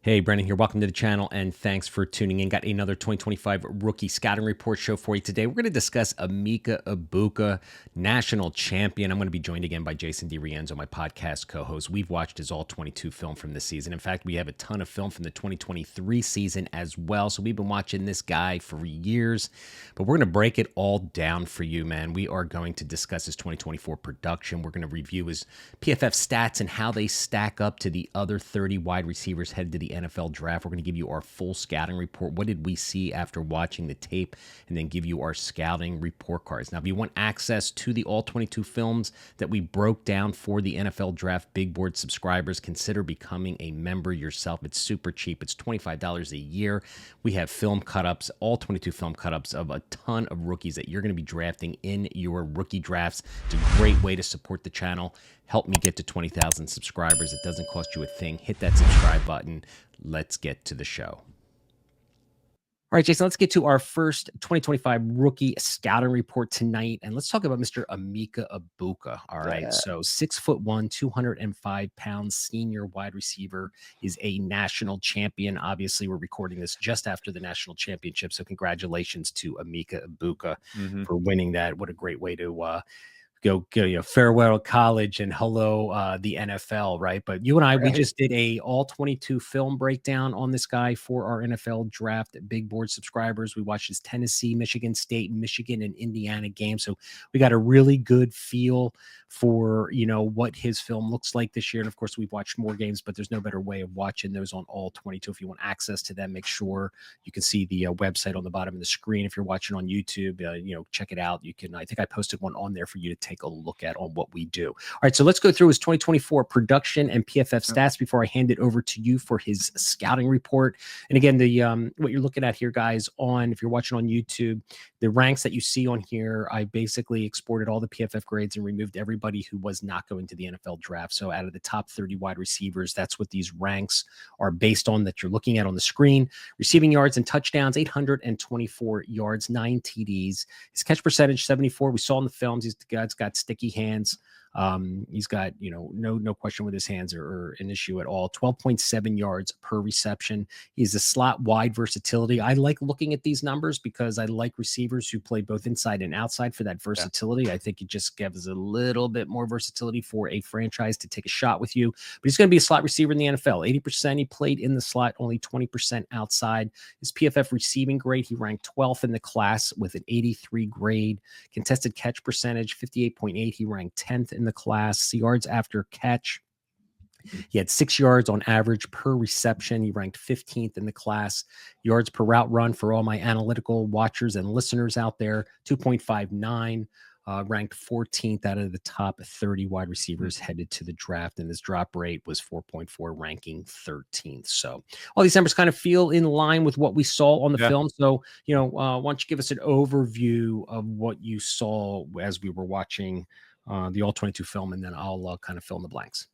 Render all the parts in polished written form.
Hey, Brennan here. Welcome to the channel and thanks for tuning in. Got another 2025 rookie scouting report show for you today. We're going to discuss Emeka Egbuka, national champion. I'm going to be joined again by Jason DiRienzo, my podcast co-host. We've watched his all-22 film from this season. In fact, we have a ton of film from the 2023 season as well. So we've been watching this guy for years, but we're going to break it all down for you, man. We are going to discuss his 2024 production. We're going to review his PFF stats and how they stack up to the other 30 wide receivers headed to the NFL draft. We're going to give you our full scouting report. What did we see after watching the tape? And then give you our scouting report cards. Now, if you want access to the all 22 films that we broke down for the NFL draft big board subscribers, consider becoming a member yourself. It's super cheap. It's $25 a year. We have film cut-ups, all 22 film cut-ups of a ton of rookies that you're going to be drafting in your rookie drafts. It's a great way to support the channel. Help me get to 20,000 subscribers. It doesn't cost you a thing. Hit that subscribe button. Let's get to the show. All right, Jason, let's get to our first 2025 rookie scouting report tonight. And let's talk about Mr. Emeka Egbuka. All right. Yeah. So 6'1", 205 pounds, senior wide receiver, is a national champion. Obviously, we're recording this just after the national championship. So congratulations to Emeka Egbuka for winning that. What a great way to go farewell college and hello the NFL, right? But you and I, we just did a all 22 film breakdown on this guy for our NFL draft big board subscribers. We watched his Tennessee, Michigan State, Michigan, and Indiana game. So we got a really good feel for, what his film looks like this year. And of course, we've watched more games, but there's no better way of watching those on all 22. If you want access to them, make sure you can see the website on the bottom of the screen. If you're watching on YouTube, check it out. You can, I think I posted one on there for you to take a look at on what we do. All right, so let's go through his 2024 production and PFF stats before I hand it over to you for his scouting report. And again, the what you're looking at here, guys, if you're watching on YouTube, the ranks that you see on here, I basically exported all the PFF grades and removed everybody who was not going to the NFL draft. So out of the top 30 wide receivers, that's what these ranks are based on that you're looking at on the screen. Receiving yards and touchdowns, 824 yards, 9 TDs. His catch percentage, 74. We saw in the films, he's got sticky hands. He's got, no question with his hands or an issue at all. 12.7 yards per reception. He's a slot wide versatility. I like looking at these numbers because I like receivers who play both inside and outside for that versatility. Yeah. I think it just gives a little bit more versatility for a franchise to take a shot with you. But he's going to be a slot receiver in the NFL. 80% he played in the slot, only 20% outside. His PFF receiving grade, he ranked 12th in the class with an 83 grade. Contested catch percentage, 58.8. He ranked 10th in the class. Yards after catch, he had 6 yards on average per reception. He ranked 15th in the class. Yards per route run for all my analytical watchers and listeners out there, 2.59. Ranked 14th out of the top 30 wide receivers headed to the draft. And his drop rate was 4.4, ranking 13th. So all these numbers kind of feel in line with what we saw on the film. So, why don't you give us an overview of what you saw as we were watching the all 22 film, and then I'll kind of fill in the blanks.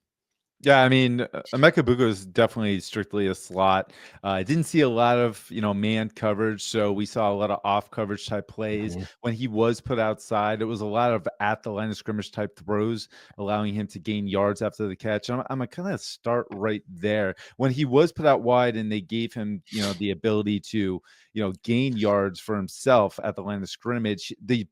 Yeah, I mean, Emeka Egbuka is definitely strictly a slot. I didn't see a lot of, man coverage, so we saw a lot of off coverage type plays. When he was put outside, it was a lot of at the line of scrimmage type throws, allowing him to gain yards after the catch. I'm gonna kind of start right there. When he was put out wide and they gave him, the ability to, gain yards for himself at the line of scrimmage, the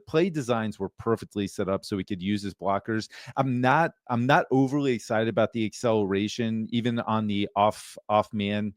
play designs were perfectly set up so he could use his blockers. I'm not overly excited about the acceleration, even on the off man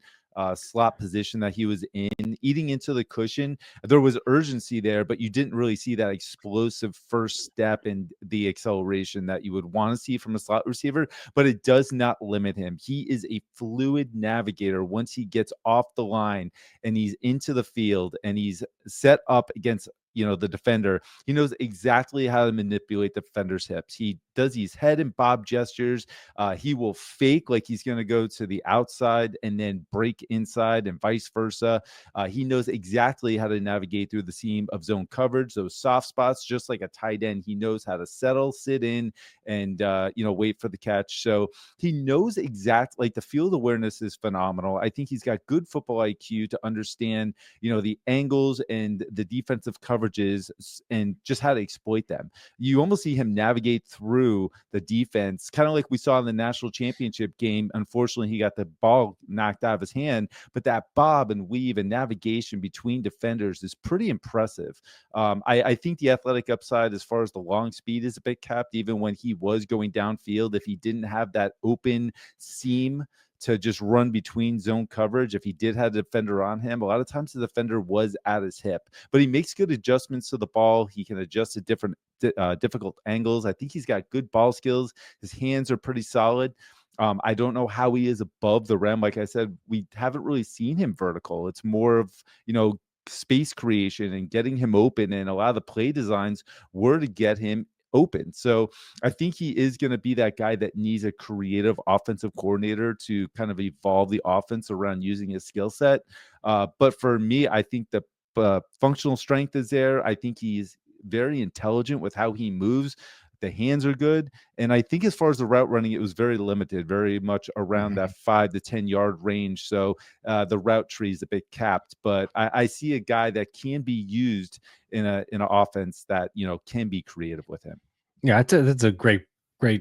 slot position that he was in, eating into the cushion. There was urgency there, but you didn't really see that explosive first step and the acceleration that you would want to see from a slot receiver, but it does not limit him. He is a fluid navigator once he gets off the line and he's into the field and he's set up against the defender. He knows exactly how to manipulate the defender's hips. He does these head and bob gestures. He will fake like he's going to go to the outside and then break inside and vice versa. He knows exactly how to navigate through the seam of zone coverage, those soft spots, just like a tight end. He knows how to settle, sit in, and wait for the catch. So he knows exactly, the field awareness is phenomenal. I think he's got good football IQ to understand, the angles and the defensive coverage coverages and just how to exploit them. You almost see him navigate through the defense, kind of like we saw in the national championship game. Unfortunately, he got the ball knocked out of his hand, but that bob and weave and navigation between defenders is pretty impressive. I think the athletic upside, as far as the long speed, is a bit capped, even when he was going downfield. If he didn't have that open seam to just run between zone coverage, if he did have a defender on him, a lot of times the defender was at his hip. But he makes good adjustments to the ball. He can adjust to different difficult angles. I think he's got good ball skills. His hands are pretty solid. I don't know how he is above the rim. Like I said, we haven't really seen him vertical. It's more of, space creation and getting him open. And a lot of the play designs were to get him open. So I think he is going to be that guy that needs a creative offensive coordinator to kind of evolve the offense around using his skill set. But for me, I think the functional strength is there. I think he's very intelligent with how he moves. The hands are good. And I think as far as the route running, it was very limited, very much around that 5 to 10 yard range. So the route tree is a bit capped, but I see a guy that can be used in an offense that, can be creative with him. Yeah, that's a great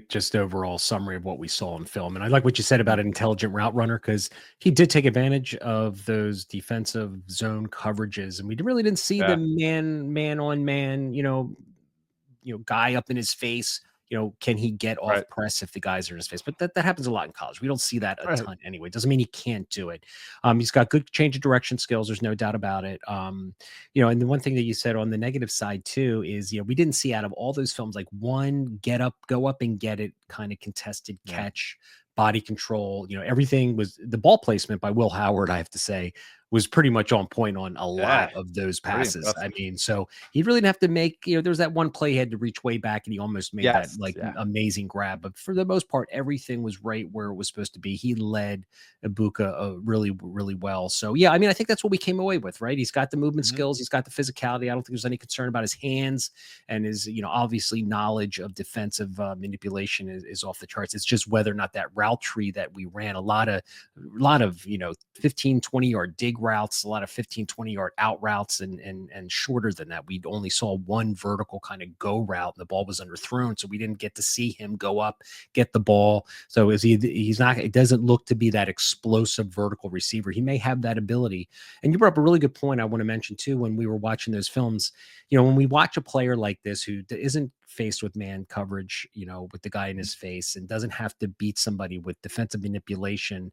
just overall summary of what we saw in film. And I like what you said about an intelligent route runner, because he did take advantage of those defensive zone coverages, and we really didn't see the man on man, guy up in his face. Can he get off press if the guys are in his face? But that happens a lot in college. We don't see that a ton anyway. Doesn't mean he can't do it. He's got good change of direction skills. There's no doubt about it. And the one thing that you said on the negative side too is, we didn't see out of all those films, like one go up and get it kind of contested catch, body control. Everything was the ball placement by Will Howard, I have to say, was pretty much on point on a lot of those passes. I mean, so he really didn't have to make, there's that one play he had to reach way back and he almost made that amazing grab. But for the most part, everything was right where it was supposed to be. He led Egbuka really, really well. So, I mean, I think that's what we came away with, right? He's got the movement skills. He's got the physicality. I don't think there's any concern about his hands, and his, obviously knowledge of defensive manipulation is off the charts. It's just whether or not that route tree that we ran, a lot of 15, 20 yard dig routes, a lot of 15, 20 yard out routes, and shorter than that. We only saw one vertical kind of go route, and the ball was underthrown, so we didn't get to see him go up, get the ball. So he's not, it doesn't look to be that explosive vertical receiver. He may have that ability. And you brought up a really good point I want to mention too. When we were watching those films, when we watch a player like this who isn't faced with man coverage, with the guy in his face, and doesn't have to beat somebody with defensive manipulation,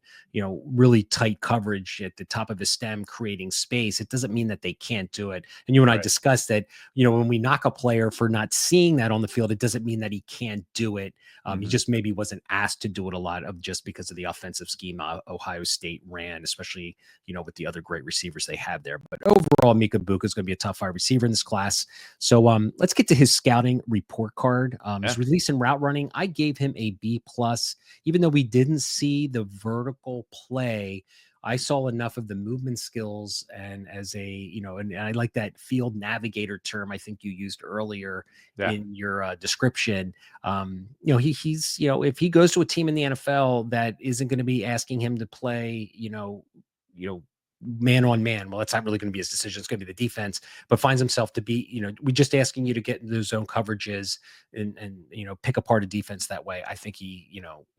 really tight coverage at the top of his stem, creating space, it doesn't mean that they can't do it. And you and I discussed that, when we knock a player for not seeing that on the field, it doesn't mean that he can't do it. He just maybe wasn't asked to do it a lot of just because of the offensive scheme Ohio State ran, especially, with the other great receivers they have there. But overall, Emeka Egbuka is going to be a top 5 receiver in this class. So let's get to his scouting report card. His release and route running, I gave him a B+. Even though we didn't see the vertical play, I saw enough of the movement skills, and as a, and I like that field navigator term I think you used earlier in your description. He's, if he goes to a team in the NFL that isn't going to be asking him to play, man on man, well, that's not really going to be his decision. It's going to be the defense, but finds himself to be, we're just asking you to get into those zone coverages and pick apart a defense that way. I think he,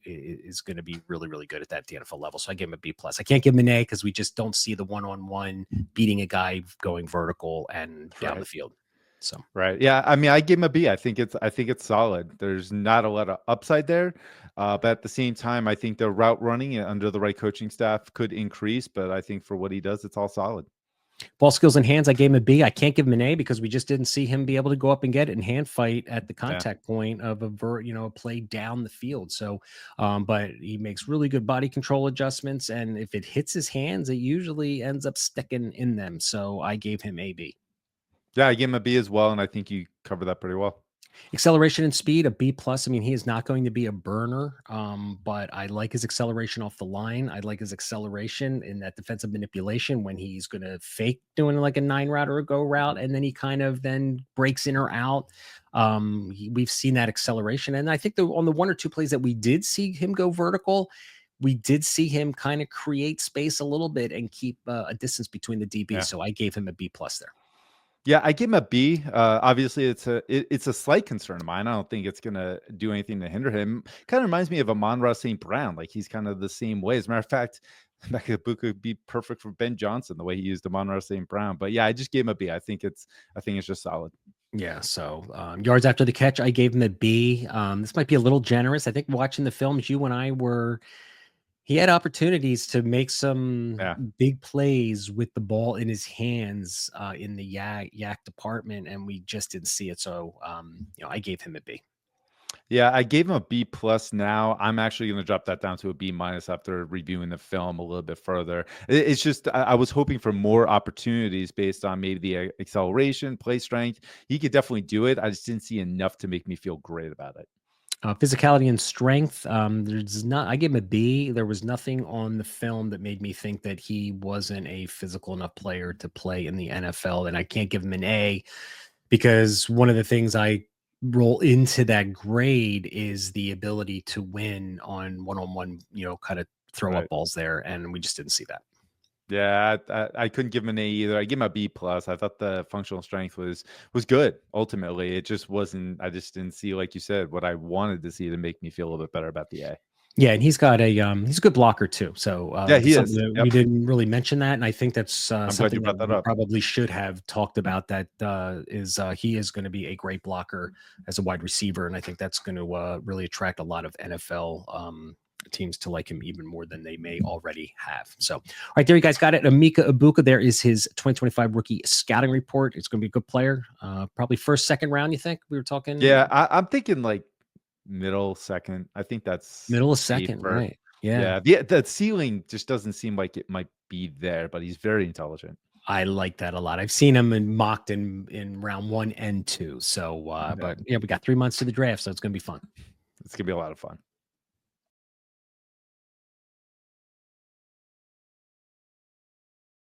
is going to be really, really good at that at the NFL level. So I give him a B+. I can't give him an A because we just don't see the one-on-one beating a guy going vertical and down the field. So yeah, I mean, I give him a B. I think it's solid. There's not a lot of upside there, but at the same time, I think the route running under the right coaching staff could increase. But I think for what he does, it's all solid. Ball skills and hands, I gave him a B. I can't give him an A because we just didn't see him be able to go up and get it and hand fight at the contact point of a play down the field. So, but he makes really good body control adjustments, and if it hits his hands, it usually ends up sticking in them. So I gave him a B. Yeah, I gave him a B as well, and I think you covered that pretty well. Acceleration and speed, a B+. I mean, he is not going to be a burner, but I like his acceleration off the line. I like his acceleration in that defensive manipulation when he's going to fake doing like a 9 route or a go route, and then he kind of then breaks in or out. We've seen that acceleration, and I think on the 1 or 2 plays that we did see him go vertical, we did see him kind of create space a little bit and keep a distance between the DB. So I gave him a B+ there. Yeah, I give him a B. Obviously, it's a slight concern of mine. I don't think it's gonna do anything to hinder him. Kind of reminds me of Amon-Ra St. Brown. Like he's kind of the same way. As a matter of fact, Emeka Egbuka would be perfect for Ben Johnson the way he used Amon-Ra St. Brown. But yeah, I just gave him a B. I think it's just solid. Yeah, so yards after the catch, I gave him a B. This might be a little generous. I think watching the films, you and I were he had opportunities to make some Yeah. big plays with the ball in his hands in the yak department, and we just didn't see it. So, I gave him a B. Yeah, I gave him a B plus now. I'm actually going to drop that down to a B minus after reviewing the film a little bit further. It's just I was hoping for more opportunities based on maybe the acceleration, play strength. He could definitely do it. I just didn't see enough to make me feel great about it. Physicality and strength. There's not. I gave him a B. There was nothing on the film that made me think that he wasn't a physical enough player to play in the NFL, and I can't give him an A because one of the things I roll into that grade is the ability to win on one-on-one, kind of throw up Right. balls there, and we just didn't see that. Yeah, I couldn't give him an A either. I give him a B plus. I thought the functional strength was good. Ultimately, it just wasn't. I just didn't see, like you said, what I wanted to see to make me feel a little bit better about the A. Yeah, and he's a good blocker too. So Yeah, he that's something is. that we Yep. didn't really mention that, and I think that's I'm glad something you that brought that we up. probably should have talked about. That is he is going to be a great blocker as a wide receiver, and I think that's going to really attract a lot of NFL teams to like him even more than they may already have. So, all right, there you guys got it. Emeka Egbuka, there is his 2025 rookie scouting report. It's going to be a good player, probably first, second round. You think we were Yeah, talking I'm thinking like middle second. I think that's middle of second, safer. right? Yeah. Yeah, the ceiling just doesn't seem like it might be there, but he's very intelligent. I like that a lot. I've seen him in mocked in round 1 and 2. So, Yeah, but yeah, we got 3 months to the draft, so it's gonna be fun. it's gonna be a lot of fun.